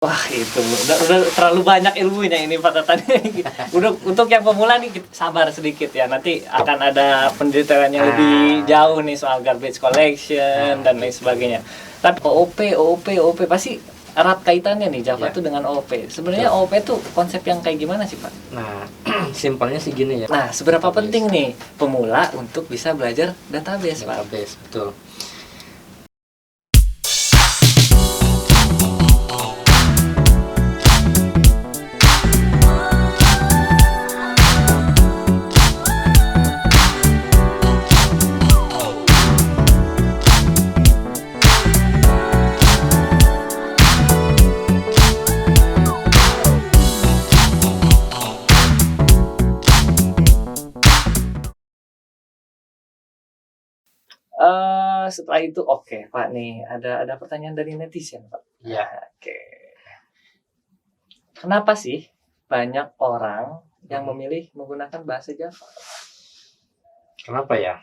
Wah itu udah terlalu banyak ilmunya ini Pak Tatang. Udah untuk yang pemula nih sabar sedikit ya, nanti akan ada pendetailan yang lebih jauh nih soal garbage collection dan lain sebagainya. Tapi OOP pasti erat kaitannya nih Java Ya. tuh dengan OOP. Sebenarnya OOP tuh konsep yang kayak gimana sih Pak? Nah, simpelnya sih gini ya. Nah, seberapa Database. penting nih pemula untuk bisa belajar database Pak? Database, betul. Setelah itu oke Pak nih ada pertanyaan dari netizen Pak. Ya. Oke. Kenapa sih banyak orang yang memilih menggunakan bahasa Java? Kenapa ya?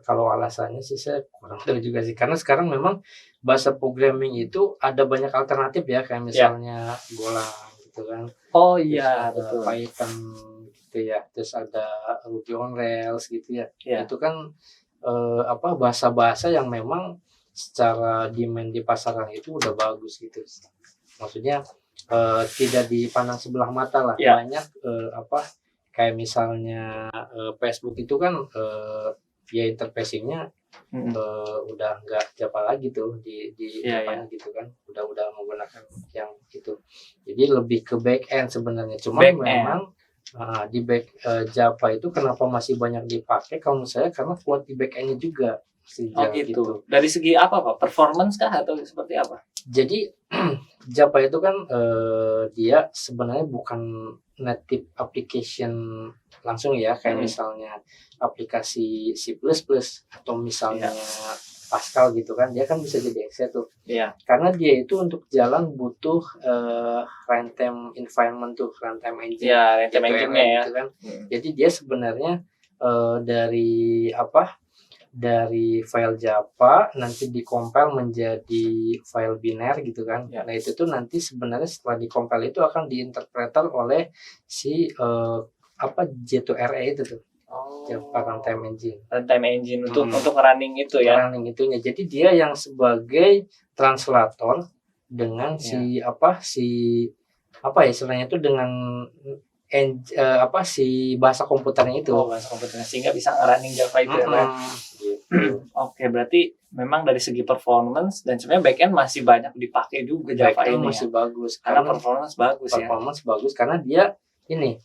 Kalau alasannya sih saya kurang tahu juga sih. Karena sekarang memang bahasa programming itu ada banyak alternatif ya, kayak misalnya Golang gitu kan. Oh Terus iya, ada betul. Python gitu ya. Terus ada Ruby on Rails gitu ya. Iya. Itu kan bahasa-bahasa yang memang secara demand di pasaran itu udah bagus gitu. Maksudnya tidak dipandang sebelah mata lah. Iya. Banyak kayak misalnya Facebook itu kan ya interfacing-nya udah nggak Java lagi tuh di depannya gitu kan, udah menggunakan yang itu. Jadi lebih ke back end sebenarnya. Cuma memang di Java itu kenapa masih banyak dipakai kalau menurut saya karena kuat di back end-nya juga. Oh gitu. Dari segi apa Pak? Performance kah atau seperti apa? Jadi Java itu kan dia sebenarnya bukan native application langsung ya, kayak misalnya aplikasi C++ atau misalnya Pascal gitu kan, dia kan bisa jadi exe tuh. Iya. Karena dia itu untuk jalan butuh runtime environment tuh, runtime engine. Iya, runtime engine-nya ya. Gitu kan. Jadi dia sebenarnya dari file Java nanti dikompil menjadi file biner gitu kan. Ya. Nah itu tuh nanti sebenarnya setelah dikompil itu akan diinterpreter oleh si J2RE itu tuh. Java Runtime Engine. Runtime engine untuk running itu ya. Running itunya. Jadi dia yang sebagai translator dengan istilahnya itu dengan si bahasa komputernya itu. Bahasa komputernya sehingga bisa running Java itu ya. Oke, berarti memang dari segi performance dan sebenarnya backend masih banyak dipakai juga Java ini masih bagus karena performance bagus ya. Performance bagus karena dia ini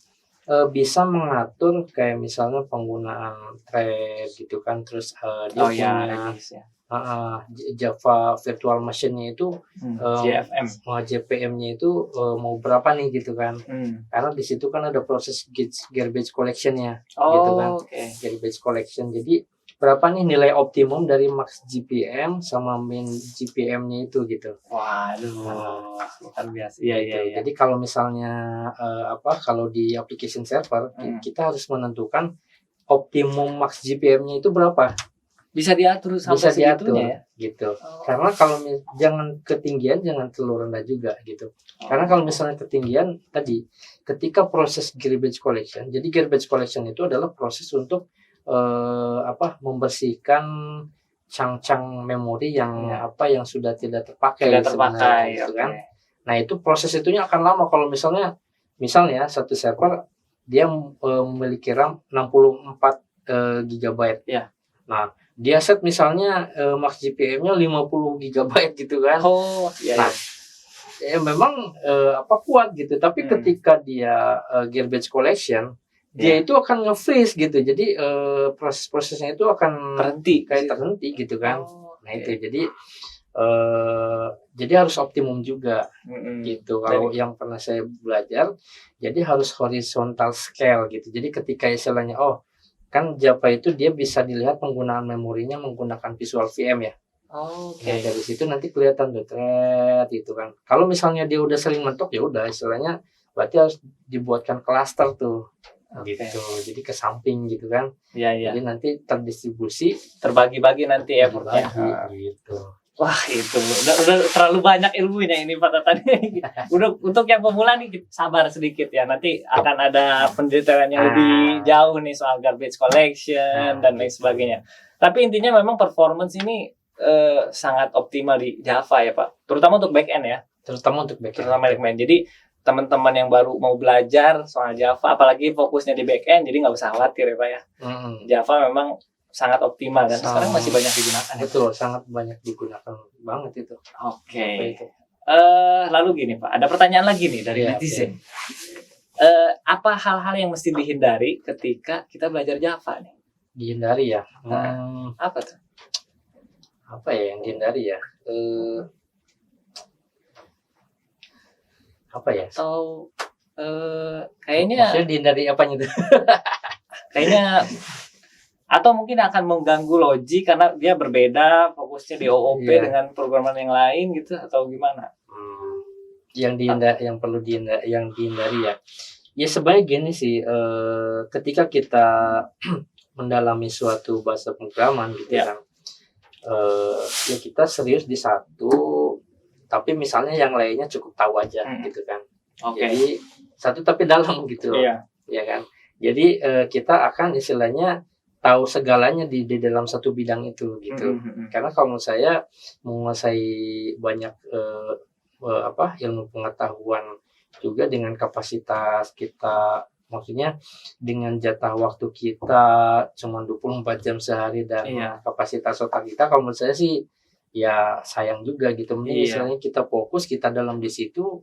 bisa mengatur kayak misalnya penggunaan thread gitu kan, terus dia punya Java Virtual Machine-nya itu JVM-nya itu mau berapa nih gitu kan. Karena di situ kan ada proses garbage collection-nya gitu kan. Garbage collection. Jadi berapa nih nilai optimum dari max GPM sama min GPM-nya itu gitu. Waduh, luar biasa. Iya. Jadi kalau misalnya kalau di application server kita harus menentukan optimum max GPM-nya itu berapa. Bisa diatur sampai segitunya ya. Gitu. Karena kalau jangan ketinggian, jangan terlalu rendah juga gitu. Karena kalau misalnya ketinggian tadi, ketika proses garbage collection, jadi garbage collection itu adalah proses untuk membersihkan cang-cang memori yang yang sudah tidak terpakai gitu kan. Nah itu proses itunya akan lama kalau misalnya satu server dia memiliki RAM 64 GB. Ya. Nah dia set misalnya max GPM-nya 50 GB gitu kan. Nah memang kuat gitu. Tapi ketika dia garbage collection dia itu akan nge-freeze gitu. Jadi proses-prosesnya itu akan terhenti gitu kan. Nah itu jadi harus optimum juga gitu. Kalau yang pernah saya belajar, jadi harus horizontal scale gitu. Jadi ketika istilahnya kan Java itu dia bisa dilihat penggunaan memorinya menggunakan Visual VM ya. Nah, dari situ nanti kelihatan tuh thread gitu kan. Kalau misalnya dia udah sering mentok ya udah istilahnya berarti harus dibuatkan cluster tuh. Gitu. Jadi ke samping gitu kan. Jadi nanti terdistribusi, terbagi-bagi nanti effortnya. Gitu. Wah itu udah terlalu banyak ilmunya ini Pak Tatan. Udah untuk yang pemula nih sabar sedikit ya. Nanti akan ada pendetalan yang lebih jauh nih soal garbage collection dan lain sebagainya. Tapi intinya memang performance ini sangat optimal di Java ya Pak. Terutama untuk back end ya. Terutama untuk back end. Terutama back end. Jadi teman-teman yang baru mau belajar soal Java, apalagi fokusnya di back end, jadi nggak usah khawatir ya Pak ya. Java memang sangat optimal dan sekarang masih banyak digunakan. Betul, sangat banyak digunakan banget itu. Oke. Lalu gini Pak, ada pertanyaan lagi nih dari netizen. Apa hal-hal yang mesti dihindari ketika kita belajar Java nih? Dihindari ya? Apa tuh? Apa ya yang dihindari ya? Apa ya? Atau kayaknya maksudnya dihindari apanya tuh? Kayaknya atau mungkin akan mengganggu logik karena dia berbeda fokusnya di OOP dengan programan yang lain gitu atau gimana? Yang perlu dihindari ya. Ya sebenarnya gini sih, ketika kita mendalami suatu bahasa pemrograman gitu kan, ya kita serius di satu, tapi misalnya yang lainnya cukup tahu aja gitu kan. Jadi satu tapi dalam gitu loh, ya kan. Jadi kita akan istilahnya tahu segalanya di dalam satu bidang itu gitu. Karena kalau menurut saya menguasai banyak ilmu pengetahuan juga dengan kapasitas kita, maksudnya dengan jatah waktu kita cuma 24 jam sehari dan kapasitas otak kita, kalau menurut saya sih ya sayang juga gitu. Mending istilahnya kita fokus, kita dalam di situ,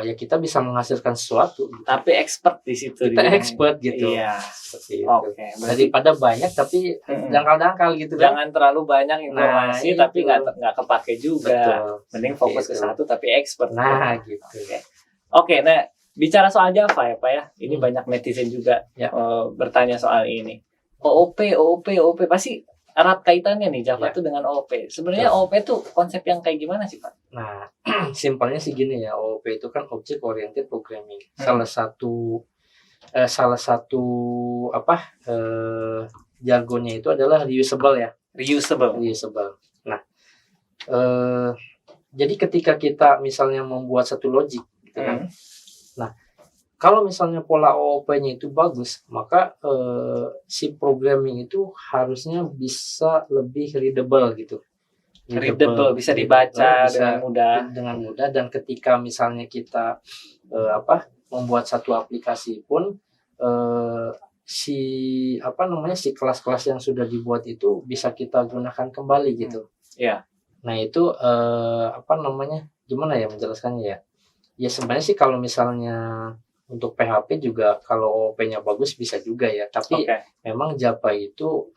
ya kita bisa menghasilkan sesuatu gitu. Tapi expert di situ kita expert gitu. Seperti itu. Daripada banyak tapi dangkal-dangkal gitu kan. Jangan terlalu banyak informasi tapi nggak kepake juga. Betul. Mending fokus ke satu tapi expert. Gitu. Oke, nah bicara soal Java ya Pak ya. Ini banyak netizen juga bertanya soal ini. OOP pasti erat kaitannya nih Java itu dengan OOP. Sebenarnya OOP itu konsep yang kayak gimana sih Pak? Nah, simpelnya sih gini ya, OOP itu kan Object Oriented Programming. Salah satu jargonnya itu adalah reusable ya. Reusable. Nah, jadi ketika kita misalnya membuat satu logic gitu kan. Nah, kalau misalnya pola OOP-nya itu bagus, maka si programming itu harusnya bisa lebih readable gitu. Readable, bisa dibaca dengan mudah. Dan ketika misalnya kita membuat satu aplikasi pun si kelas-kelas yang sudah dibuat itu bisa kita gunakan kembali gitu. Nah itu gimana ya menjelaskannya ya? Ya sebenarnya sih kalau misalnya untuk PHP juga kalau OOP-nya bagus bisa juga ya, tapi memang Java itu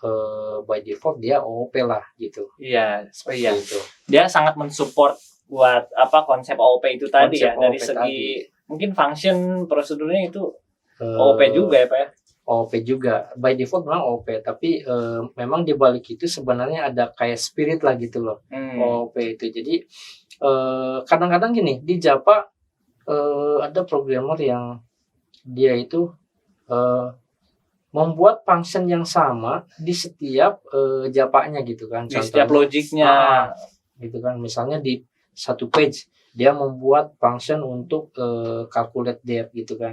by default dia OOP lah gitu. Itu. Dia sangat mensupport buat konsep OOP itu tadi ya, dari segi mungkin function prosedurnya itu OOP juga ya Pak ya. OOP juga by default memang OOP, tapi memang di balik itu sebenarnya ada kayak spirit lah gitu loh. OOP itu. Jadi kadang-kadang gini di Java ada programmer yang dia itu membuat function yang sama di setiap Java-nya gitu kan. Di setiap logiknya gitu kan. Misalnya di satu page dia membuat function untuk calculate depth gitu kan.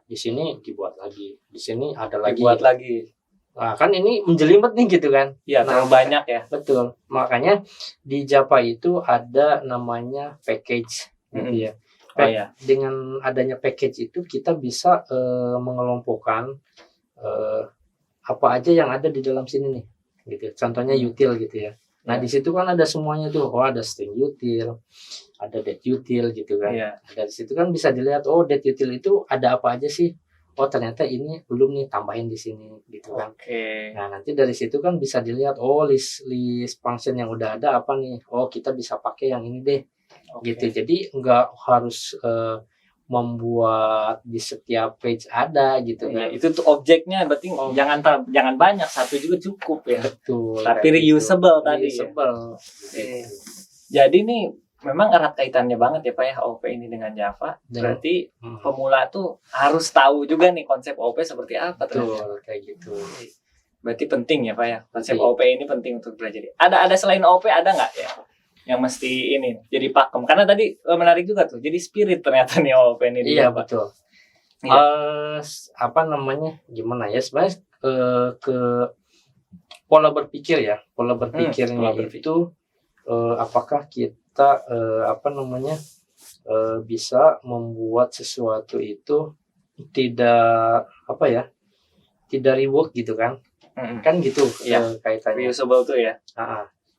Di sini dibuat lagi, di sini ada lagi. Dibuat lagi. Nah, kan ini menjelimet nih gitu kan. Terlalu banyak ya. Betul. Makanya di Java itu ada namanya package gitu ya. Dengan adanya package itu kita bisa mengelompokkan apa aja yang ada di dalam sini nih gitu. Contohnya util gitu ya. Nah, di situ kan ada semuanya tuh. Ada string util, ada date util gitu kan. Dari situ kan bisa dilihat date util itu ada apa aja sih. Ternyata ini belum nih, tambahin di sini gitu kan. Nah, nanti dari situ kan bisa dilihat list function yang udah ada apa nih. Kita bisa pakai yang ini deh. Gitu. Jadi nggak harus membuat di setiap page ada gitu kan. Itu tuh objeknya berarti jangan banyak, satu juga cukup ya. Betul. Tapi reusable tadi. Reusable. Gitu. Jadi nih memang erat kaitannya banget ya Pak ya OOP ini dengan Java. Berarti pemula tuh harus tahu juga nih konsep OOP seperti apa. Betul, kayak gitu. Berarti penting ya Pak ya. Konsep Penting. OOP ini penting untuk belajar. Ada selain OOP ada nggak ya yang mesti ini jadi pakem? Karena tadi menarik juga tuh. Jadi spirit ternyata nih OOP ini di Iya Java. betul. Iya. Apa namanya? Gimana ya? Sebenarnya ke pola berpikir ya. Pola berpikirnya pola berpikir. itu apakah kita apa namanya? Bisa membuat sesuatu itu tidak apa ya? Tidak reward gitu kan? Kan gitu Iya. kaitannya. Reusable tuh ya.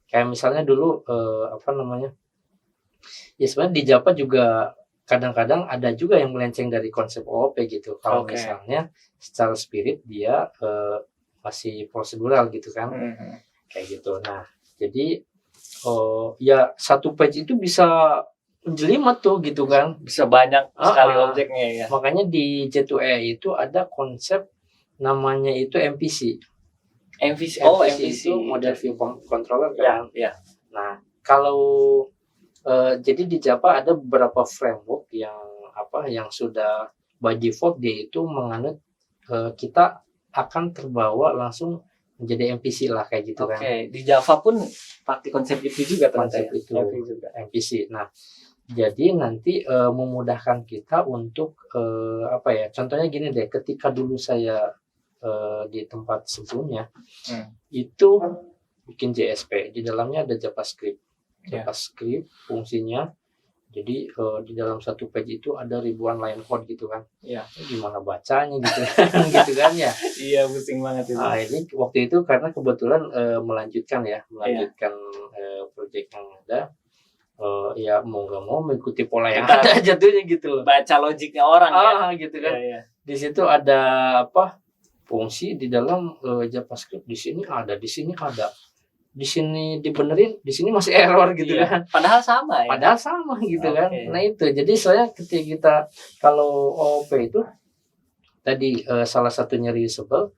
Kayak misalnya dulu apa namanya? Ya sebenarnya di Java juga kadang-kadang ada juga yang melenceng dari konsep OOP gitu. Kalau Oke. misalnya secara spirit dia masih prosedural gitu kan, kayak gitu. Nah, jadi ya satu page itu bisa menjelimet tuh gitu kan. Bisa banyak sekali objeknya ya. Makanya di J2E itu ada konsep namanya itu MVC. MVC. MVC itu model view controller kan. Ya. Nah, kalau jadi di Java ada beberapa framework yang sudah by default dia itu menganut kita akan terbawa langsung menjadi MVC lah kayak gitu kan. Oke, di Java pun pakai konsep itu juga Konsep itu MVC. Nah, jadi nanti memudahkan kita untuk apa ya? Contohnya gini deh, ketika dulu saya di tempat sebelumnya itu bikin JSP, di dalamnya ada JavaScript. JavaScript fungsinya jadi di dalam satu page itu ada ribuan line code gitu kan. Iya. Gimana bacanya gitu gitu kan ya. Iya, pusing banget itu. Ini waktu itu karena kebetulan melanjutkan proyek yang ada, ya mau nggak mau mengikuti pola yang ada jatuhnya gitu. Baca logiknya orang ya. Gitu kan. Iya. Di situ ada apa? Fungsi di dalam JavaScript, di sini ada, di sini ada. Di sini dibenerin, di sini masih error gitu kan. Padahal sama ya. Padahal sama gitu kan. Nah itu, jadi soalnya ketika kita kalau OOP itu tadi salah satunya reusable,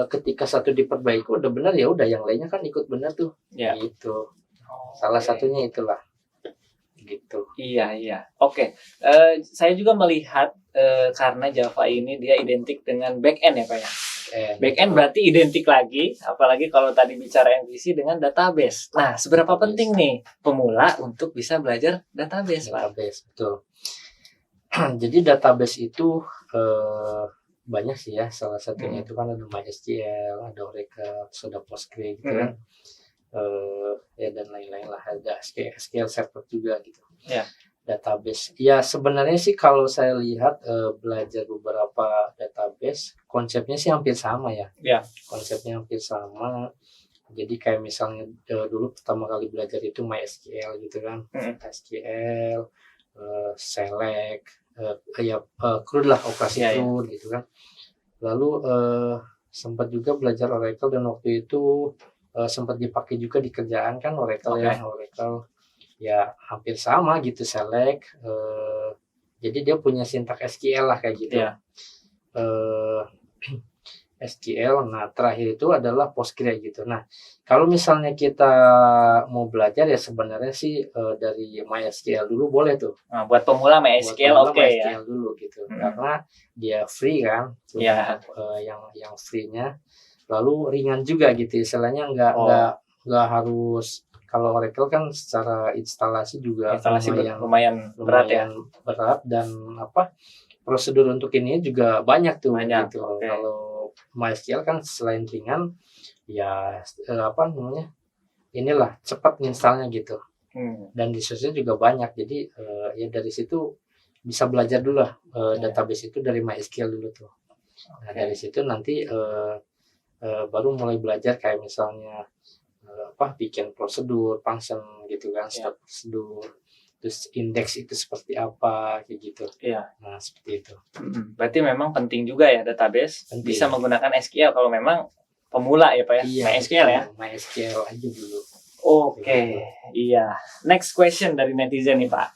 ketika satu diperbaiki udah benar ya udah yang lainnya kan ikut benar tuh. Gitu. Salah satunya itulah. Gitu. Iya. Oke. Saya juga melihat karena Java ini dia identik dengan backend ya Pak ya. Backend berarti identik lagi, apalagi kalau tadi bicara MVC dengan database. Nah, seberapa penting nih pemula untuk bisa belajar database, Pak? Database, betul. Jadi database itu banyak sih ya. Salah satunya itu kan ada MySQL, ada Oracle, ada Postgre gitu kan. Ya dan lain-lain lah, ada SQL Server juga gitu. Ya. Database. Ya sebenarnya sih kalau saya lihat belajar beberapa database, konsepnya sih hampir sama ya. Konsepnya hampir sama. Jadi kayak misalnya dulu pertama kali belajar itu MySQL gitu kan. SQL, select, CRUD lah, operasi CRUD gitu kan. Lalu sempat juga belajar Oracle dan waktu itu sempat dipakai juga di kerjaan kan Oracle Oracle. Ya hampir sama gitu, select. Jadi dia punya sintak SQL lah kayak gitu. SQL. Nah terakhir itu adalah Postgre gitu. Nah kalau misalnya kita mau belajar ya sebenarnya sih dari MySQL dulu boleh tuh. Nah, buat pemula MySQL MySQL ya. Dulu gitu. Karena dia free kan. Yang free-nya. Lalu ringan juga gitu. Istilahnya nggak harus. Kalau Oracle kan secara instalasi juga lumayan berat dan prosedur untuk ini juga banyak tuh gitu. Kalau MySQL kan selain ringan ya inilah cepat installnya gitu. Dan resource-nya juga banyak. Jadi ya dari situ bisa belajar dulu lah database itu dari MySQL dulu tuh. Nah dari situ nanti baru mulai belajar kayak misalnya bikin prosedur, function gitu kan, start prosedur, terus indeks itu seperti apa kayak gitu. Nah seperti itu. Berarti memang penting juga ya database bisa menggunakan SQL kalau memang pemula ya Pak ya. MySQL ya. MySQL aja dulu. Oke. Iya. Next question dari netizen nih Pak.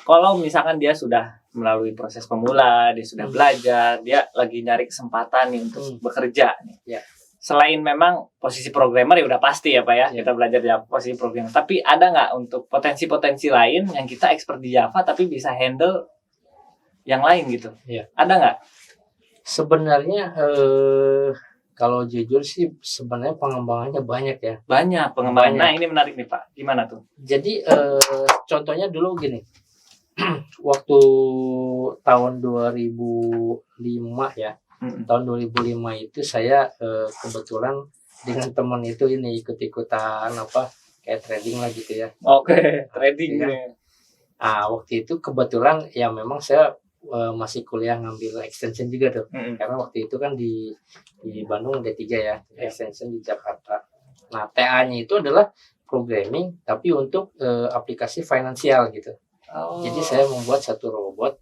Kalau misalkan dia sudah melalui proses pemula, dia sudah belajar, dia lagi nyari kesempatan nih untuk bekerja nih. Selain memang posisi programmer ya udah pasti ya Pak ya, kita belajar di posisi programmer. Tapi ada nggak untuk potensi-potensi lain yang kita expert di Java tapi bisa handle yang lain gitu? Ada nggak? Sebenarnya kalau jujur sih sebenarnya pengembangannya banyak ya. Banyak pengembangan. Banyak. Nah, ini menarik nih Pak. Gimana tuh? Jadi contohnya dulu gini. Waktu tahun 2005 ya. Tahun 2005 itu saya kebetulan dengan teman itu ini ikut-ikutan apa kayak trading lah gitu ya. Oke, trading ya. nih. Waktu itu kebetulan ya memang saya masih kuliah ngambil extension juga tuh. Karena waktu itu kan di Bandung D3 ya, extension di Jakarta. Nah, TA-nya itu adalah programming tapi untuk aplikasi finansial gitu. Jadi saya membuat satu robot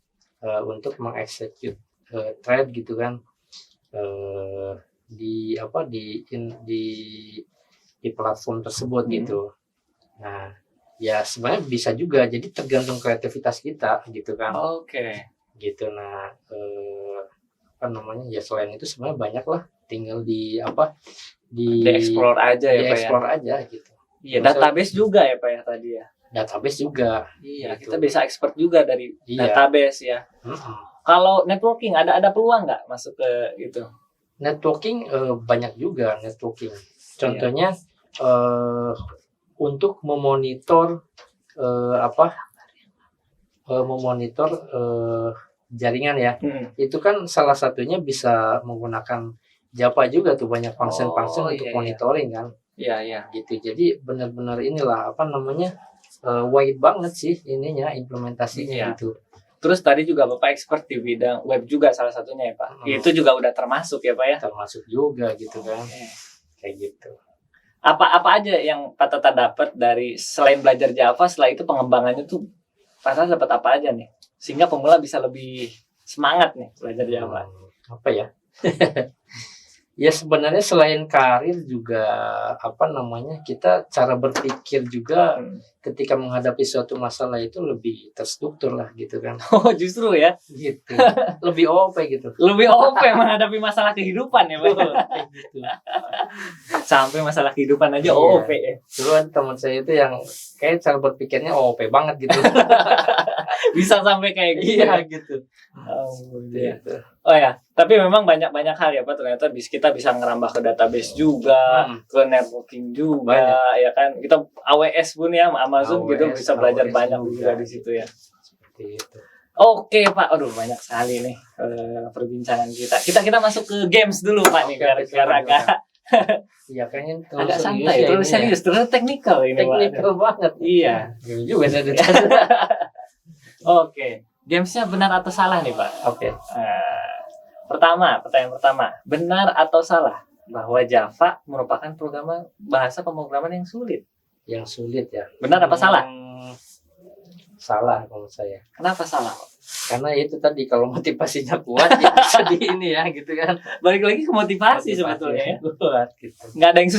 untuk mengeksekut trade gitu kan. Di platform tersebut gitu. Nah, ya sebenarnya bisa juga. Jadi tergantung kreativitas kita gitu kan. Oke. Gitu. Nah, ya selain itu sebenarnya banyak lah. Tinggal di explore aja ya Pak ya. Explore aja gitu. Iya, database juga ya Pak ya tadi ya. Database juga. Iya, gitu. kita bisa expert juga dari database ya. Kalau networking ada peluang nggak masuk ke itu? Networking banyak juga networking. Contohnya untuk memonitor memonitor jaringan ya. Itu kan salah satunya bisa menggunakan Java juga tuh, banyak function-function untuk monitoring kan. Iya. Gitu. Jadi benar-benar inilah wide banget sih ininya implementasinya gitu. Terus tadi juga Bapak expert di bidang web juga salah satunya ya Pak. Itu juga udah termasuk ya Pak ya? Termasuk juga gitu kan. Kayak gitu. Apa aja yang Pak Tata dapat dari selain belajar Java, setelah itu pengembangannya tuh Pak Tata dapat apa aja nih? Sehingga pemula bisa lebih semangat nih belajar Java. Apa ya? Ya sebenarnya selain karir juga kita cara berpikir juga ketika menghadapi suatu masalah itu lebih terstruktur lah gitu kan. Oh justru ya? Gitu. Lebih OP gitu. Lebih OP menghadapi masalah kehidupan ya Pak? Gitu. Sampai masalah kehidupan aja OP ya? Dulu teman saya itu yang kayak cara berpikirnya OP banget gitu. Bisa sampai kayak gitu. Iya gitu. Gitu. Oh ya, tapi memang banyak hal ya Pak, ternyata kita bisa ngerambah ke database juga, ke networking juga, ya kan. Kita AWS pun ya, Amazon AWS, gitu bisa belajar AWS banyak juga di situ ya. Seperti itu. Oke Pak, aduh banyak sekali nih perbincangan kita. Kita masuk ke games dulu Pak nih, biar agak iya kayaknya agak santai, terlalu serius, terlalu teknikal ini Pak. Teknikal banget. Iya. Juga ada. Oke, gamesnya benar atau salah nih Pak? Oke. Pertanyaan pertama, benar atau salah bahwa Java merupakan bahasa pemrograman yang sulit? Yang sulit ya. Benar apa salah? Salah kalau saya. Kenapa salah? Karena itu tadi kalau motivasinya kuat ya bisa di ini ya gitu kan. Balik lagi ke motivasi sebetulnya ya. Kuat gitu. Nggak ada yang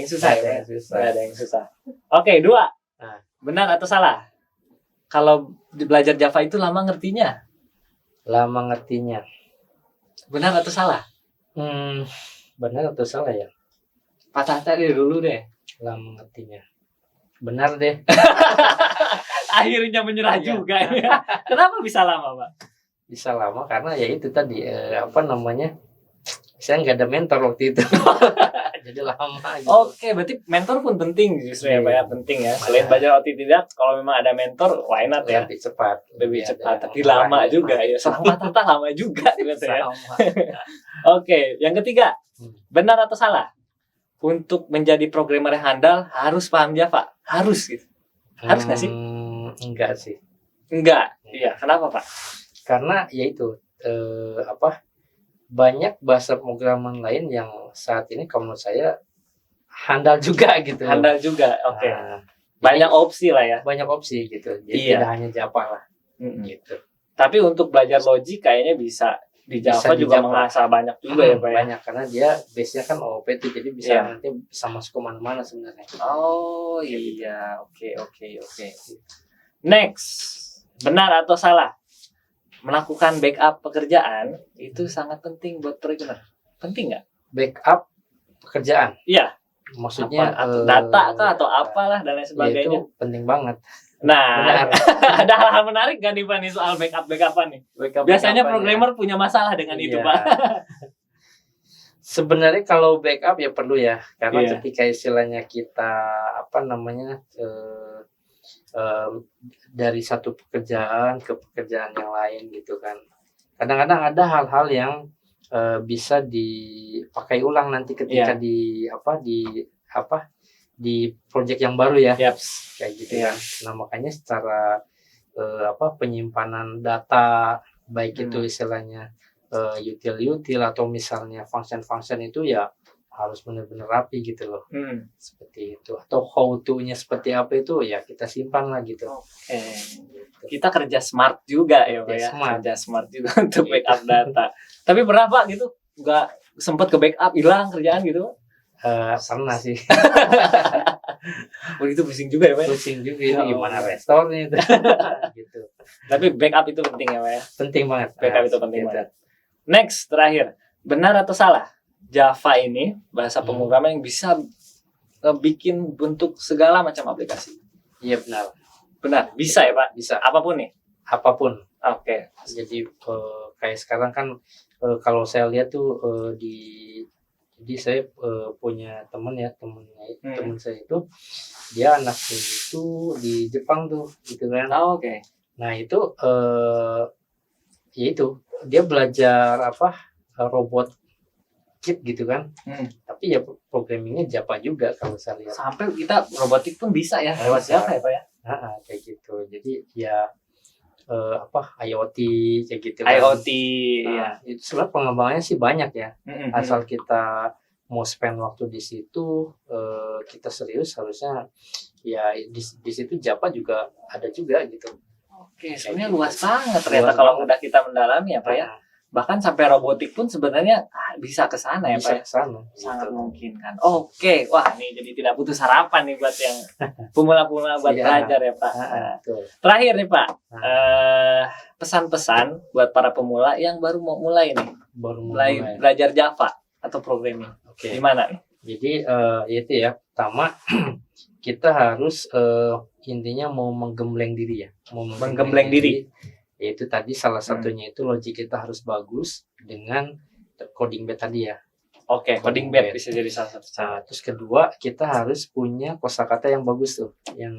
susah. Oke, 2. Nah, benar atau salah? Kalau belajar Java itu lama ngertinya? Lama ngertinya. Benar atau salah? Benar atau salah ya? Pak Tata dulu deh. Lama ngertinya. Benar deh. Akhirnya menyerah juga ya. Kenapa bisa lama Pak? Bisa lama karena ya itu tadi saya nggak ada mentor waktu itu. Jadi lama gitu. Oke, berarti mentor pun penting justru ya Pak ya, penting ya. Selain belajar otodidak, kalau memang ada mentor, why not ya? Lebih cepat, tapi lama juga ya. Sama Tata lama juga gitu ya. Oke, yang ketiga, benar atau salah? Untuk menjadi programmer yang handal harus paham Java, harus gitu. Harus nggak sih? Enggak sih. Enggak. Iya, kenapa Pak? Karena yaitu banyak bahasa pemrograman lain yang saat ini kalau menurut saya handal juga gitu. Handal juga, oke. Banyak opsi lah ya. Banyak opsi gitu. Jadi tidak hanya Java lah. Gitu. Tapi untuk belajar logik kayaknya bisa di Java juga mengasah banyak juga ya Pak ya. Banyak karena dia base-nya kan OOP tuh, jadi bisa nanti bisa masuk kemana-mana sebenarnya. Oh iya, oke. Next, benar atau salah? Melakukan backup pekerjaan itu sangat penting buat programmer. Penting nggak? Backup pekerjaan? Iya. Maksudnya atau data kah atau apalah dan lain sebagainya. Itu penting banget. Nah, Benar. ada hal-hal menarik gak nih Pak nih soal backupan nih? Biasanya programmer punya masalah dengan itu Iya. Pak. Sebenarnya kalau backup ya perlu ya, karena Iya. ketika istilahnya kita apa namanya dari satu pekerjaan ke pekerjaan yang lain gitu kan. Kadang-kadang ada hal-hal yang bisa dipakai ulang nanti ketika Iya. di project yang baru ya, Yaps. kayak gitu Iya. kan. Nah makanya secara penyimpanan data baik itu istilahnya util atau misalnya function itu ya harus benar-benar rapi gitu loh, seperti itu. Atau how to-nya seperti apa itu ya kita simpan lah gitu. Oke. Kita kerja smart juga ya Pak Ya, ya. smart. Kerja smart juga untuk backup data. Tapi pernah Pak gitu nggak sempet ke backup hilang kerjaan gitu? Pernah sih. Oh, itu pusing juga ya Pak. Pusing juga ini Ya, gimana restornya itu. Gitu. Tapi backup itu penting ya Pak ya. Penting banget. Backup itu penting gitu. banget. Next, terakhir. Benar atau salah? Java ini bahasa pemrograman yang bisa bikin bentuk segala macam aplikasi. Iya benar. Benar, bisa ya Pak? Bisa. Apapun nih? Apapun. Oke. Jadi kayak sekarang kan kalau saya lihat tuh jadi saya punya teman saya itu dia anaknya itu di Jepang tuh gitu kan. Oh, oke. Nah itu ya itu dia belajar robot kit gitu kan. Tapi ya programmingnya Java juga kalau saya lihat. Sampai kita robotik pun bisa ya lewat Bisa. Java ya Pak ya? Kayak gitu. Jadi ya IoT kayak gitu kan. IoT. Nah, itu sebenarnya pengembangannya sih banyak ya. Asal kita mau spend waktu di situ, kita serius harusnya ya di situ Java juga ada juga gitu. Oke, sebenarnya luas banget ternyata Luas kalau banget. udah kita mendalami ya Pak ya. Bahkan sampai robotik pun sebenarnya bisa ke sana ya Pak Bisa ya. ke sana. Sangat gitu. mungkin kan. Oke, wah ini jadi tidak putus harapan nih buat yang pemula-pemula buat Iya. belajar ya Pak. Betul. Terakhir nih Pak, pesan-pesan buat para pemula yang baru mau mulai nih, Baru mulai mulai. belajar Java atau programming. Oke. Gimana nih? Jadi itu ya, pertama kita harus intinya mau menggembleng diri ya, Menggembleng diri. Yaitu tadi salah satunya itu logik kita harus bagus dengan coding bed tadi ya. Oke, coding bed bisa jadi salah satu cara. Nah, terus kedua kita harus punya kosakata yang bagus tuh, yang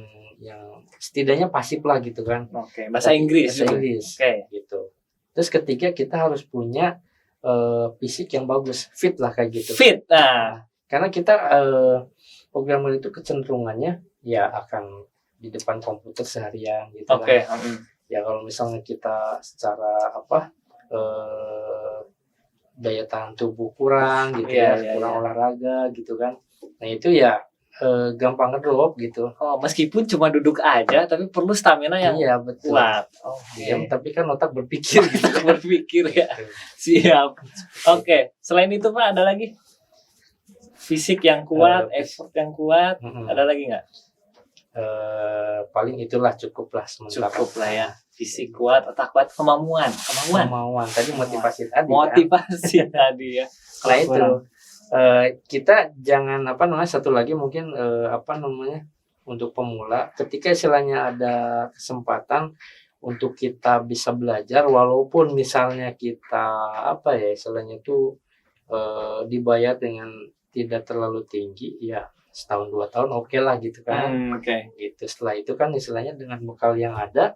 setidaknya pasif lah gitu kan. Oke, bahasa Inggris. Bahasa juga. Inggris. Oke. Gitu. Terus ketiga kita harus punya fisik yang bagus, fit lah kayak gitu. Fit. Nah, Karena kita programmer itu kecenderungannya ya akan di depan komputer seharian gitu oke. kan. Ya kalau misalnya kita secara daya tahan tubuh kurang gitu Iya, kurang iya. olahraga gitu kan. Nah itu ya gampang ngedrop gitu. Oh, meskipun cuma duduk aja, tapi perlu stamina yang Iya betul. kuat. Diam, tapi kan otak berpikir gitu. Berpikir ya. Siap. Oke, selain itu Pak ada lagi? Fisik yang kuat, effort yang kuat, ada lagi nggak? Paling itulah cukup lah sementara. Cukup lah ya. Fisik kuat, otak kuat, kemauan. Tadi motivasi tadi. Motivasi tadi ya. Nah itu kita jangan satu lagi mungkin untuk pemula ketika istilahnya ada kesempatan untuk kita bisa belajar walaupun misalnya kita istilahnya itu dibayar dengan tidak terlalu tinggi ya setahun 2 tahun oke lah gitu kan. Oke. Gitu. Setelah itu kan istilahnya dengan bekal yang ada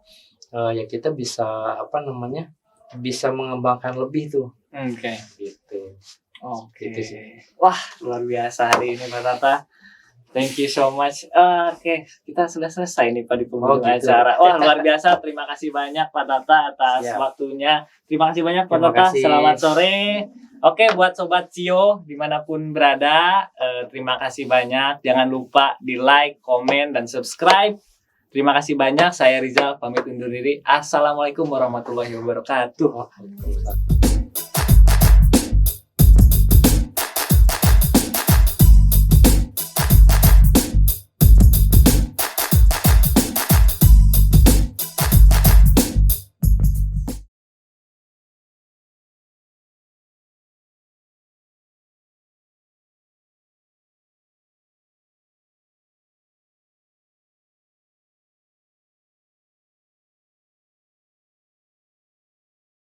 ya kita bisa bisa mengembangkan lebih tuh. Oke. Gitu. Oke. Gitu sih. Wah, luar biasa hari ini Pak Tata. Thank you so much. Oke, kita sudah selesai nih Pak di penghujung gitu. acara. Wah, luar biasa. Terima kasih banyak Pak Tata atas Siap. waktunya. Terima kasih banyak Pak Terima Tata. kasih. Selamat sore. Oke, buat Sobat Sio dimanapun berada, terima kasih banyak. Jangan lupa di like, komen, dan subscribe. Terima kasih banyak. Saya Rizal, pamit undur diri. Assalamualaikum warahmatullahi wabarakatuh.